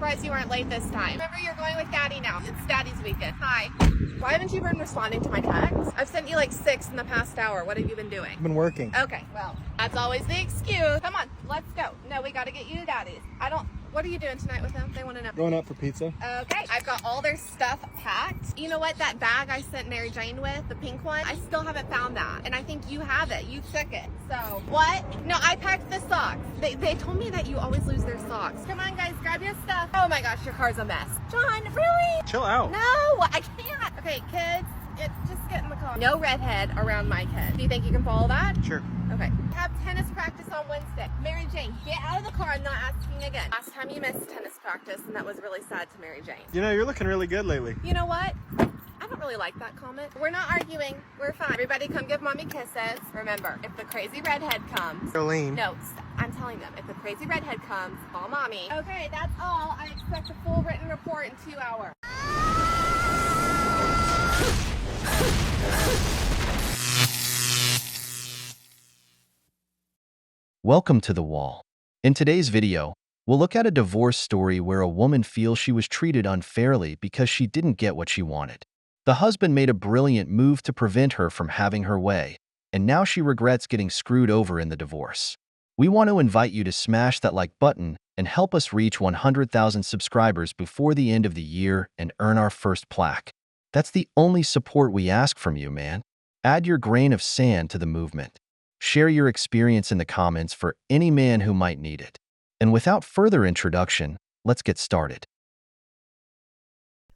surprised you weren't late this time. Remember, you're going with Daddy now. It's Daddy's weekend. Hi. Why haven't you been responding to my texts? I've sent you like 6 in the past hour. What have you been doing? I've been working. Okay, well, that's always the excuse. Come on, let's go. No, we gotta get you to Daddy's. What are you doing tonight with them? They want to know. Going out for pizza. Okay, I've got all their stuff packed. You know what? That bag I sent Mary Jane with, the pink one, I still haven't found that. And I think you have it. You took it. So, what? No, I packed the socks. They told me that you always lose their socks. Come on, guys, grab your stuff. Oh my gosh, your car's a mess. John, really? Chill out. No, I can't. Okay, kids, just get in the car. No redhead around my kid. Do you think you can follow that? Sure. Okay. Have tennis practice on Wednesday. Mary Jane, get out of the car. I'm not asking again. Last time you missed tennis practice, and that was really sad to Mary Jane. You know, you're looking really good lately. You know what? I don't really like that comment. We're not arguing. We're fine. Everybody come give mommy kisses. Remember, if the crazy redhead comes... Jolene. No, I'm telling them. If the crazy redhead comes, call mommy. Okay, that's all. I expect a full written report in 2 hours. Welcome to The Wall. In today's video, we'll look at a divorce story where a woman feels she was treated unfairly because she didn't get what she wanted. The husband made a brilliant move to prevent her from having her way, and now she regrets getting screwed over in the divorce. We want to invite you to smash that like button and help us reach 100,000 subscribers before the end of the year and earn our first plaque. That's the only support we ask from you, man. Add your grain of sand to the movement. Share your experience in the comments for any man who might need it. And without further introduction, let's get started.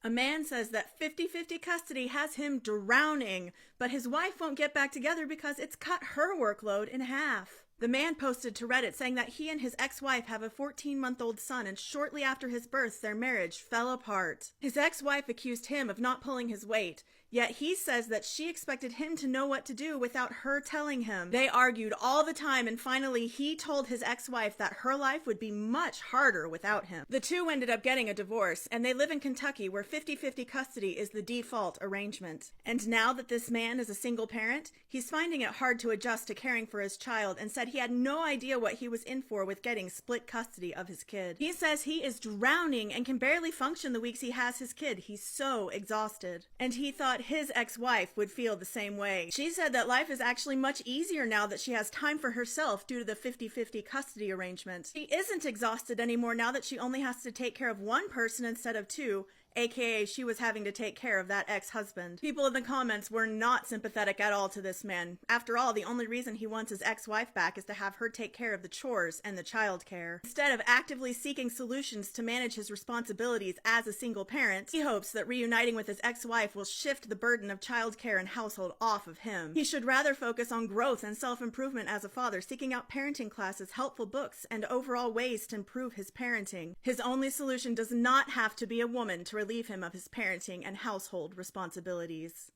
A man says that 50-50 custody has him drowning, but his wife won't get back together because it's cut her workload in half. The man posted to Reddit saying that he and his ex-wife have a 14-month-old son, and shortly after his birth, their marriage fell apart. His ex-wife accused him of not pulling his weight, yet he says that she expected him to know what to do without her telling him. They argued all the time, and finally he told his ex-wife that her life would be much harder without him. The two ended up getting a divorce, and they live in Kentucky where 50-50 custody is the default arrangement. And now that this man is a single parent, he's finding it hard to adjust to caring for his child and said he had no idea what he was in for with getting split custody of his kid. He says he is drowning and can barely function the weeks he has his kid. He's so exhausted. And he thought his ex-wife would feel the same way. She said that life is actually much easier now that she has time for herself due to the 50-50 custody arrangement. She isn't exhausted anymore now that she only has to take care of one person instead of two, aka she was having to take care of that ex-husband. People in the comments were not sympathetic at all to this man. After all, the only reason he wants his ex-wife back is to have her take care of the chores and the child care. Instead of actively seeking solutions to manage his responsibilities as a single parent, he hopes that reuniting with his ex-wife will shift the burden of child care and household off of him. He should rather focus on growth and self-improvement as a father, seeking out parenting classes, helpful books, and overall ways to improve his parenting. His only solution does not have to be a woman to relieve him of his parenting and household responsibilities.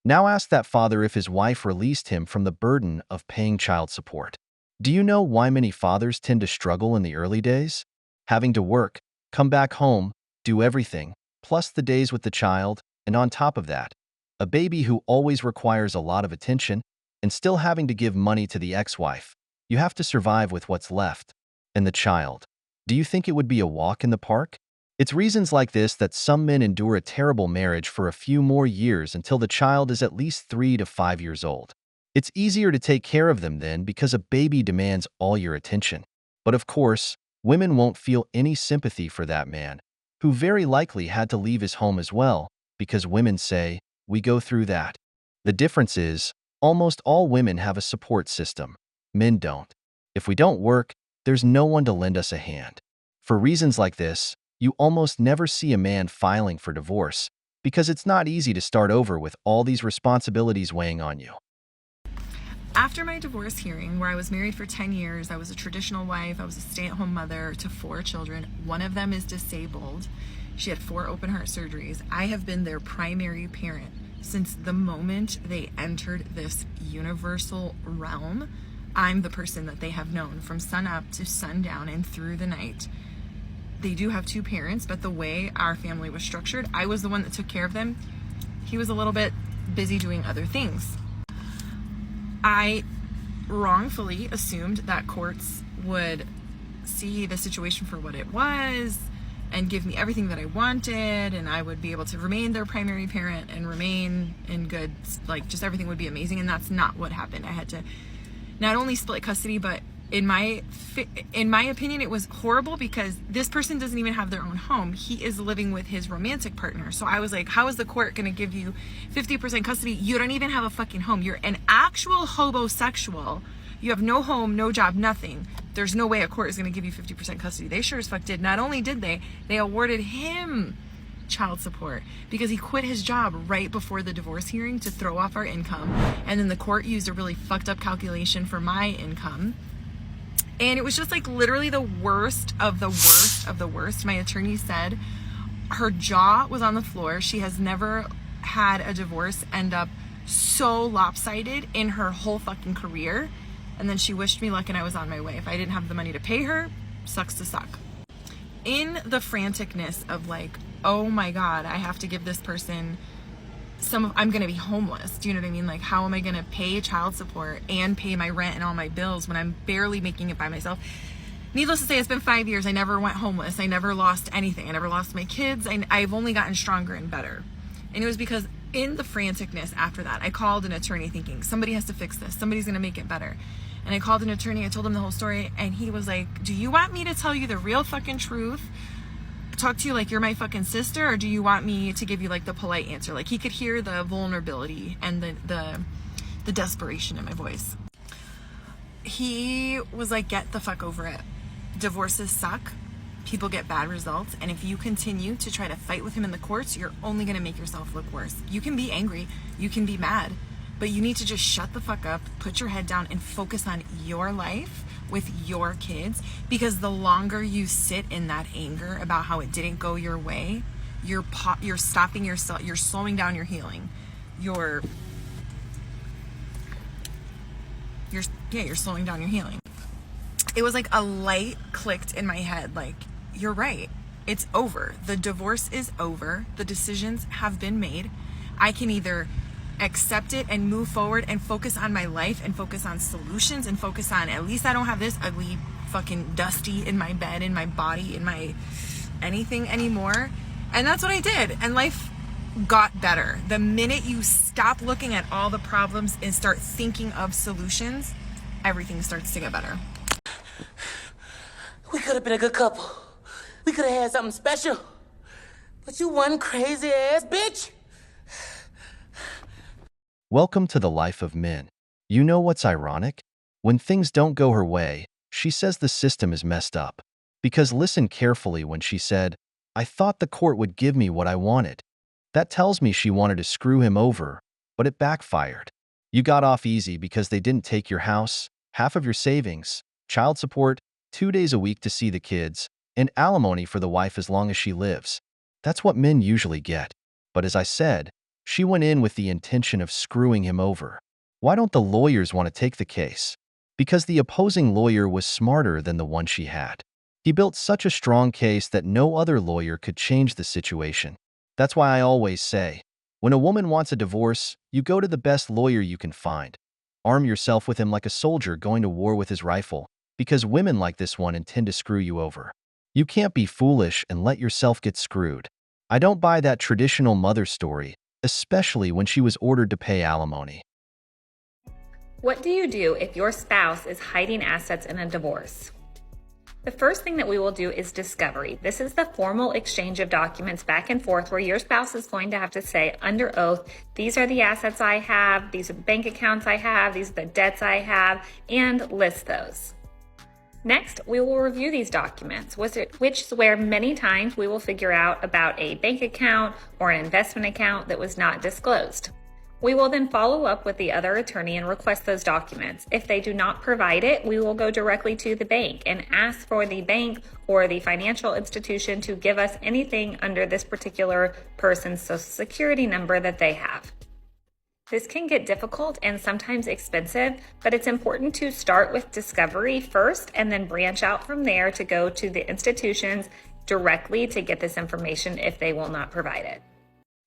Now ask that father if his wife released him from the burden of paying child support. Do you know why many fathers tend to struggle in the early days? Having to work, come back home, do everything, plus the days with the child, and on top of that, a baby who always requires a lot of attention, and still having to give money to the ex-wife. You have to survive with what's left. And the child. Do you think it would be a walk in the park? It's reasons like this that some men endure a terrible marriage for a few more years until the child is at least 3 to 5 years old. It's easier to take care of them then because a baby demands all your attention. But of course, women won't feel any sympathy for that man, who very likely had to leave his home as well, because women say, "We go through that." The difference is, almost all women have a support system. Men don't. If we don't work, there's no one to lend us a hand. For reasons like this, you almost never see a man filing for divorce because it's not easy to start over with all these responsibilities weighing on you. After my divorce hearing, where I was married for 10 years, I was a traditional wife, I was a stay-at-home mother to 4 children. One of them is disabled. She had 4 open heart surgeries. I have been their primary parent since the moment they entered this universal realm. I'm the person that they have known from sun up to sundown and through the night. They do have 2 parents, but the way our family was structured, I was the one that took care of them. He was a little bit busy doing other things. I wrongfully assumed that courts would see the situation for what it was and give me everything that I wanted, and I would be able to remain their primary parent and remain in good, like, just everything would be amazing. And that's not what happened. I had to not only split custody, but in my opinion, it was horrible because this person doesn't even have their own home. He is living with his romantic partner. So I was like, how is the court going to give you 50% custody? You don't even have a fucking home. You're an actual hobosexual. You have no home, no job, nothing. There's no way a court is going to give you 50% custody. They sure as fuck did. Not only did they awarded him child support because he quit his job right before the divorce hearing to throw off our income. And then the court used a really fucked up calculation for my income. And it was just like literally the worst of the worst of the worst. My attorney said her jaw was on the floor. She has never had a divorce end up so lopsided in her whole fucking career. And then she wished me luck and I was on my way. If I didn't have the money to pay her, sucks to suck. In the franticness of like, oh my God, I have to give this person I'm gonna be homeless. Do you know what I mean? Like, how am I gonna pay child support and pay my rent and all my bills when I'm barely making it by myself? Needless to say, it's been 5 years. I never went homeless. I never lost anything. I never lost my kids. I've only gotten stronger and better. And it was because in the franticness after that, I called an attorney thinking, somebody has to fix this. Somebody's gonna make it better. And I called an attorney, I told him the whole story, and he was like, do you want me to tell you the real fucking truth? Talk to you like you're my fucking sister, or do you want me to give you like the polite answer? Like, he could hear the vulnerability and the desperation in my voice. He was like, get the fuck over it. Divorces suck. People get bad results. And if you continue to try to fight with him in the courts, you're only going to make yourself look worse. You can be angry. You can be mad. But you need to just shut the fuck up, put your head down, and focus on your life with your kids, because the longer you sit in that anger about how it didn't go your way, you're stopping yourself, you're slowing down your healing. You're slowing down your healing. It was like a light clicked in my head, like, you're right. It's over. The divorce is over. The decisions have been made. I can either accept it and move forward and focus on my life and focus on solutions and focus on, at least I don't have this ugly fucking dusty in my bed, in my body, in my anything anymore. And that's what I did. And life got better. The minute you stop looking at all the problems and start thinking of solutions, everything starts to get better. We could have been a good couple. We could have had something special. But you one crazy ass bitch. Welcome to the life of Min. You know what's ironic? When things don't go her way, she says the system is messed up. Because listen carefully when she said, I thought the court would give me what I wanted. That tells me she wanted to screw him over, but it backfired. You got off easy because they didn't take your house, half of your savings, child support, 2 days a week to see the kids, and alimony for the wife as long as she lives. That's what men usually get. But as I said, she went in with the intention of screwing him over. Why don't the lawyers want to take the case? Because the opposing lawyer was smarter than the one she had. He built such a strong case that no other lawyer could change the situation. That's why I always say, when a woman wants a divorce, you go to the best lawyer you can find. Arm yourself with him like a soldier going to war with his rifle, because women like this one intend to screw you over. You can't be foolish and let yourself get screwed. I don't buy that traditional mother story, especially when she was ordered to pay alimony. What do you do if your spouse is hiding assets in a divorce? The first thing that we will do is discovery. This is the formal exchange of documents back and forth where your spouse is going to have to say under oath, these are the assets I have, these are the bank accounts I have, these are the debts I have, and list those. Next, we will review these documents, which is where many times we will figure out about a bank account or an investment account that was not disclosed. We will then follow up with the other attorney and request those documents. If they do not provide it, we will go directly to the bank and ask for the bank or the financial institution to give us anything under this particular person's social security number that they have. This can get difficult and sometimes expensive, but it's important to start with discovery first and then branch out from there to go to the institutions directly to get this information if they will not provide it.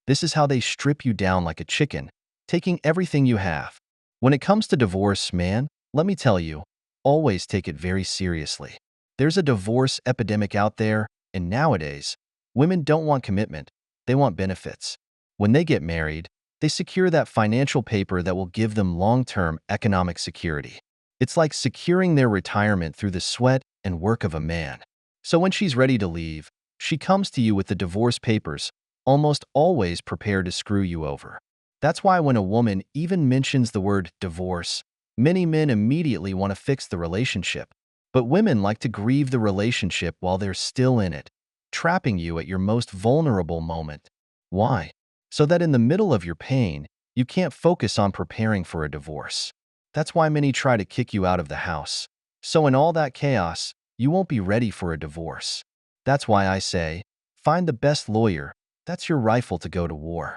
This is how they strip you down like a chicken, taking everything you have. When it comes to divorce, man, let me tell you, always take it very seriously. There's a divorce epidemic out there, and nowadays, Women don't want commitment, they want benefits. When they get married, they secure that financial paper that will give them long-term economic security. It's like securing their retirement through the sweat and work of a man. So when she's ready to leave, she comes to you with the divorce papers, almost always prepared to screw you over. That's why when a woman even mentions the word divorce, many men immediately want to fix the relationship. But women like to grieve the relationship while they're still in it, trapping you at your most vulnerable moment. Why? So that in the middle of your pain, you can't focus on preparing for a divorce. That's why many try to kick you out of the house. So in all that chaos, you won't be ready for a divorce. That's why I say, find the best lawyer. That's your rifle to go to war.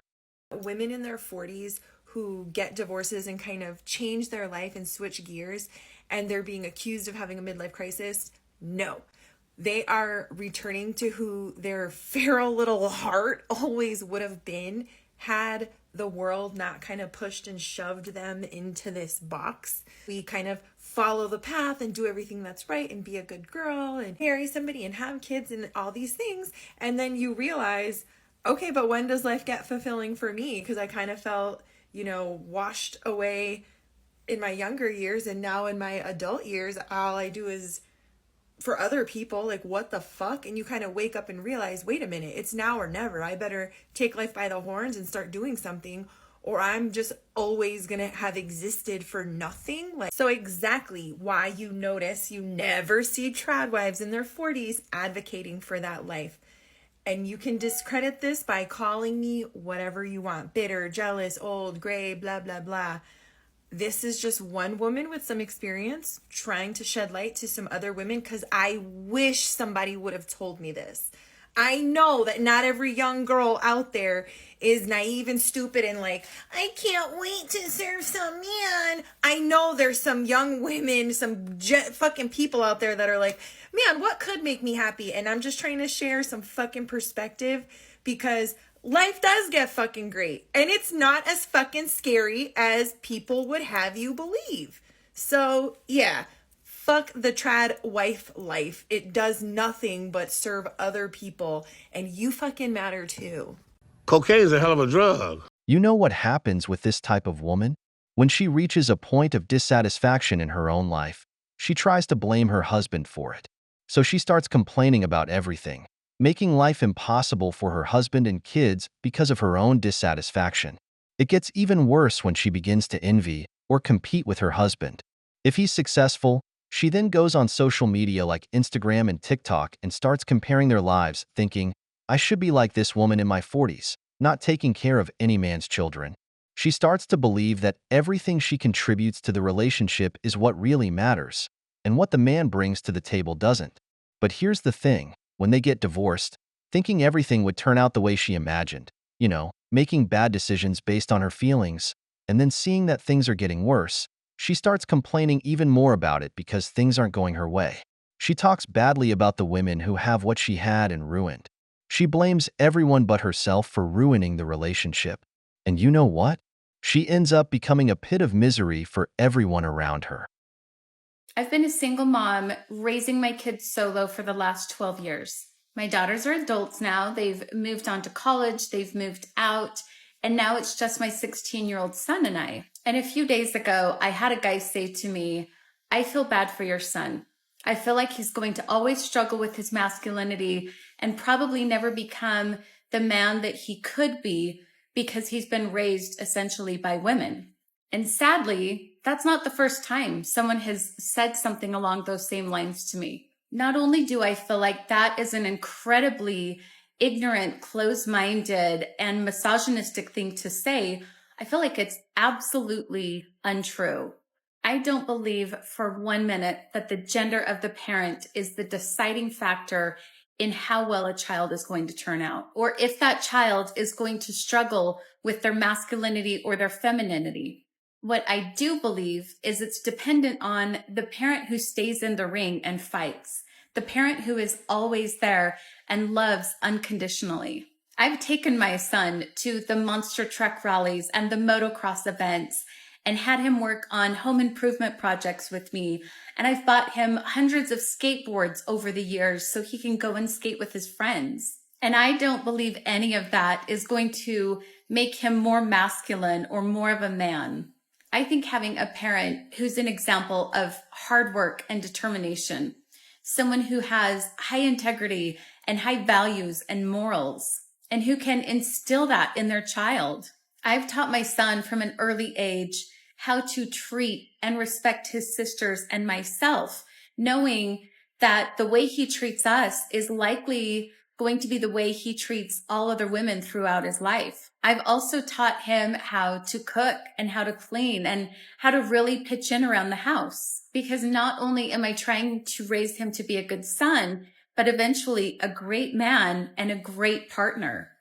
Women in their 40s who get divorces and kind of change their life and switch gears, and they're being accused of having a midlife crisis, no. They are returning to who their feral little heart always would have been had the world not kind of pushed and shoved them into this box. We kind of follow the path and do everything that's right and be a good girl and marry somebody and have kids and all these things. And then you realize, okay, but when does life get fulfilling for me? Because I kind of felt, washed away in my younger years, and now in my adult years, all I do is for other people, like, what the fuck? And you kind of wake up and realize, wait a minute, it's now or never. I better take life by the horns and start doing something, or I'm just always gonna have existed for nothing. So exactly why you notice you never see trad wives in their 40s advocating for that life. And you can discredit this by calling me whatever you want, bitter, jealous, old, gray, blah, blah, blah. This is just one woman with some experience trying to shed light to some other women, because I wish somebody would have told me this. I know that not every young girl out there is naive and stupid and like, I can't wait to serve some man. I know there's some young women, some fucking people out there that are like, man, what could make me happy? And I'm just trying to share some fucking perspective, because life does get fucking great. And it's not as fucking scary as people would have you believe. So yeah, fuck the trad wife life. It does nothing but serve other people. And you fucking matter too. Cocaine's a hell of a drug. You know what happens with this type of woman? When she reaches a point of dissatisfaction in her own life, she tries to blame her husband for it. So she starts complaining about everything, making life impossible for her husband and kids because of her own dissatisfaction. It gets even worse when she begins to envy or compete with her husband. If he's successful, she then goes on social media like Instagram and TikTok and starts comparing their lives, thinking, I should be like this woman in my 40s, not taking care of any man's children. She starts to believe that everything she contributes to the relationship is what really matters, and what the man brings to the table doesn't. But here's the thing. When they get divorced, thinking everything would turn out the way she imagined, making bad decisions based on her feelings, and then seeing that things are getting worse, she starts complaining even more about it because things aren't going her way. She talks badly about the women who have what she had and ruined. She blames everyone but herself for ruining the relationship. And you know what? She ends up becoming a pit of misery for everyone around her. I've been a single mom raising my kids solo for the last 12 years. My daughters are adults now. They've moved on to college, they've moved out, and now it's just my 16-year-old son and I. And a few days ago, I had a guy say to me, I feel bad for your son. I feel like he's going to always struggle with his masculinity and probably never become the man that he could be because he's been raised essentially by women. And sadly, that's not the first time someone has said something along those same lines to me. Not only do I feel like that is an incredibly ignorant, closed-minded, and misogynistic thing to say, I feel like it's absolutely untrue. I don't believe for 1 minute that the gender of the parent is the deciding factor in how well a child is going to turn out, or if that child is going to struggle with their masculinity or their femininity. What I do believe is it's dependent on the parent who stays in the ring and fights, the parent who is always there and loves unconditionally. I've taken my son to the monster truck rallies and the motocross events and had him work on home improvement projects with me. And I've bought him hundreds of skateboards over the years so he can go and skate with his friends. And I don't believe any of that is going to make him more masculine or more of a man. I think having a parent who's an example of hard work and determination, someone who has high integrity and high values and morals, and who can instill that in their child. I've taught my son from an early age how to treat and respect his sisters and myself, knowing that the way he treats us is likely going to be the way he treats all other women throughout his life. I've also taught him how to cook and how to clean and how to really pitch in around the house. Because not only am I trying to raise him to be a good son, but eventually a great man and a great partner.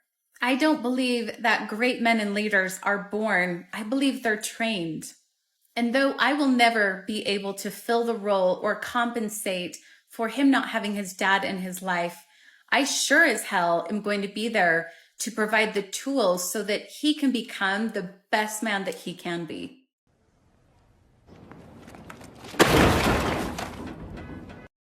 I don't believe that great men and leaders are born. I believe they're trained. And though I will never be able to fill the role or compensate for him not having his dad in his life, I sure as hell am going to be there to provide the tools so that he can become the best man that he can be.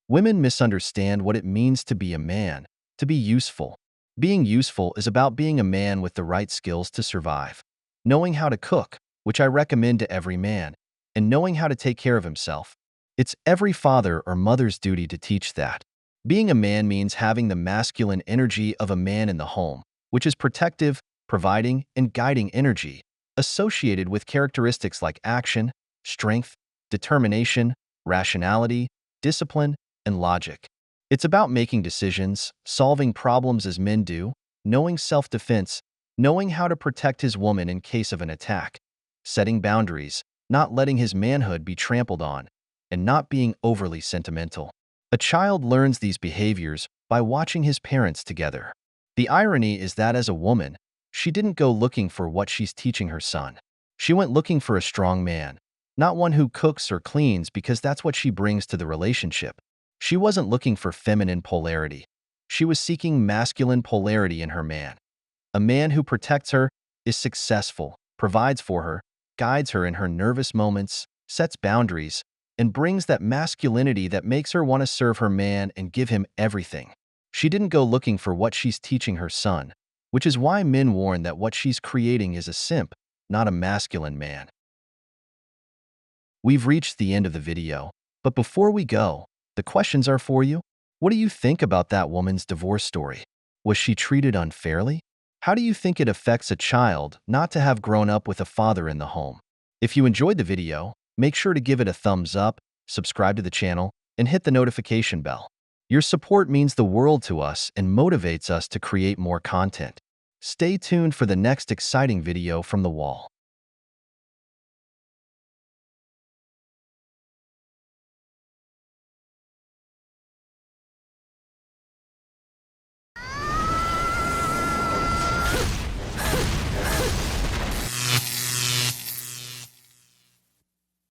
Women misunderstand what it means to be a man, to be useful. Being useful is about being a man with the right skills to survive. Knowing how to cook, which I recommend to every man, and knowing how to take care of himself. It's every father or mother's duty to teach that. Being a man means having the masculine energy of a man in the home, which is protective, providing, and guiding energy, associated with characteristics like action, strength, determination, rationality, discipline, and logic. It's about making decisions, solving problems as men do, knowing self-defense, knowing how to protect his woman in case of an attack, setting boundaries, not letting his manhood be trampled on, and not being overly sentimental. A child learns these behaviors by watching his parents together. The irony is that as a woman, she didn't go looking for what she's teaching her son. She went looking for a strong man, not one who cooks or cleans because that's what she brings to the relationship. She wasn't looking for feminine polarity. She was seeking masculine polarity in her man. A man who protects her, is successful, provides for her, guides her in her nervous moments, sets boundaries, and brings that masculinity that makes her want to serve her man and give him everything. She didn't go looking for what she's teaching her son, which is why men warn that what she's creating is a simp, not a masculine man. We've reached the end of the video, but before we go, the questions are for you. What do you think about that woman's divorce story? Was she treated unfairly? How do you think it affects a child not to have grown up with a father in the home? If you enjoyed the video, make sure to give it a thumbs up, subscribe to the channel, and hit the notification bell. Your support means the world to us and motivates us to create more content. Stay tuned for the next exciting video from The Wall.